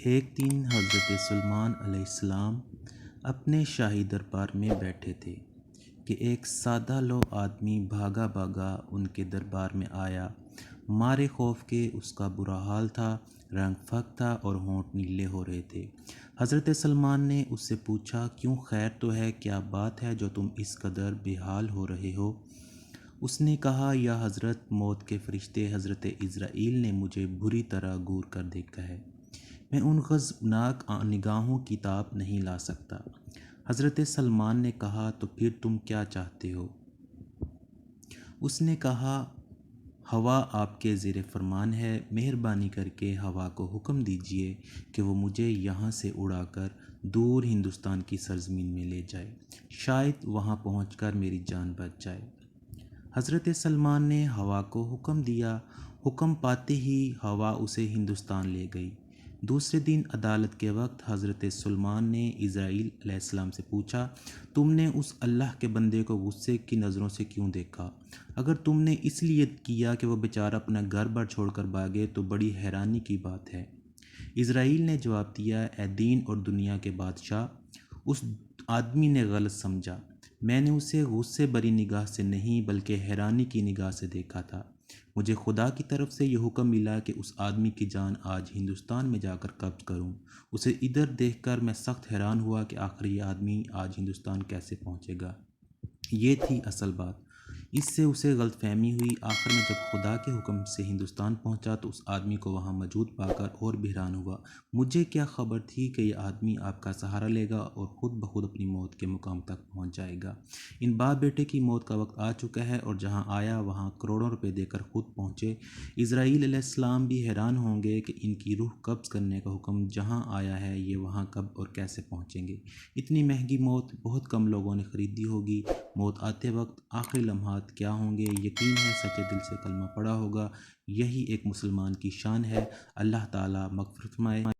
ایک دن حضرت سلیمان علیہ السلام اپنے شاہی دربار میں بیٹھے تھے کہ ایک سادہ لو آدمی بھاگا بھاگا ان کے دربار میں آیا۔ مارے خوف کے اس کا برا حال تھا، رنگ پھک تھا اور ہونٹ نیلے ہو رہے تھے۔ حضرت سلیمان نے اس سے پوچھا، کیوں خیر تو ہے؟ کیا بات ہے جو تم اس قدر بے حال ہو رہے ہو؟ اس نے کہا، یا حضرت، موت کے فرشتے حضرت عزرائیل نے مجھے بری طرح گور کر دیکھا ہے۔ میں ان غضبناک نگاہوں کی تاب نہیں لا سکتا۔ حضرت سلیمان نے کہا، تو پھر تم کیا چاہتے ہو؟ اس نے کہا، ہوا آپ کے زیر فرمان ہے، مہربانی کر کے ہوا کو حکم دیجیے کہ وہ مجھے یہاں سے اڑا کر دور ہندوستان کی سرزمین میں لے جائے، شاید وہاں پہنچ کر میری جان بچ جائے۔ حضرت سلیمان نے ہوا کو حکم دیا۔ حکم پاتے ہی ہوا اسے ہندوستان لے گئی۔ دوسرے دن عدالت کے وقت حضرت سلیمان نے عزرائیل علیہ السلام سے پوچھا، تم نے اس اللہ کے بندے کو غصے کی نظروں سے کیوں دیکھا؟ اگر تم نے اس لیے کیا کہ وہ بیچارہ اپنا گھر بار چھوڑ کر بھاگے تو بڑی حیرانی کی بات ہے۔ عزرائیل نے جواب دیا، اے دین اور دنیا کے بادشاہ، اس آدمی نے غلط سمجھا۔ میں نے اسے غصے بری نگاہ سے نہیں بلکہ حیرانی کی نگاہ سے دیکھا تھا۔ مجھے خدا کی طرف سے یہ حکم ملا کہ اس آدمی کی جان آج ہندوستان میں جا کر قبض کروں۔ اسے ادھر دیکھ کر میں سخت حیران ہوا کہ آخر یہ آدمی آج ہندوستان کیسے پہنچے گا۔ یہ تھی اصل بات۔ اس سے اسے غلط فہمی ہوئی۔ آخر میں جب خدا کے حکم سے ہندوستان پہنچا تو اس آدمی کو وہاں موجود پا کر اور بھی حیران ہوا۔ مجھے کیا خبر تھی کہ یہ آدمی آپ کا سہارا لے گا اور خود بخود اپنی موت کے مقام تک پہنچ جائے گا۔ ان باپ بیٹے کی موت کا وقت آ چکا ہے اور جہاں آیا وہاں کروڑوں روپے دے کر خود پہنچے۔ عزرائیل علیہ السلام بھی حیران ہوں گے کہ ان کی روح قبض کرنے کا حکم جہاں آیا ہے یہ وہاں کب اور کیسے پہنچیں گے۔ اتنی مہنگی موت بہت کم لوگوں نے خریدی ہوگی۔ موت آتے وقت آخری لمحات کیا ہوں گے؟ یقین ہے سچے دل سے کلمہ پڑھا ہوگا۔ یہی ایک مسلمان کی شان ہے۔ اللہ تعالیٰ مغفرت فرمائے۔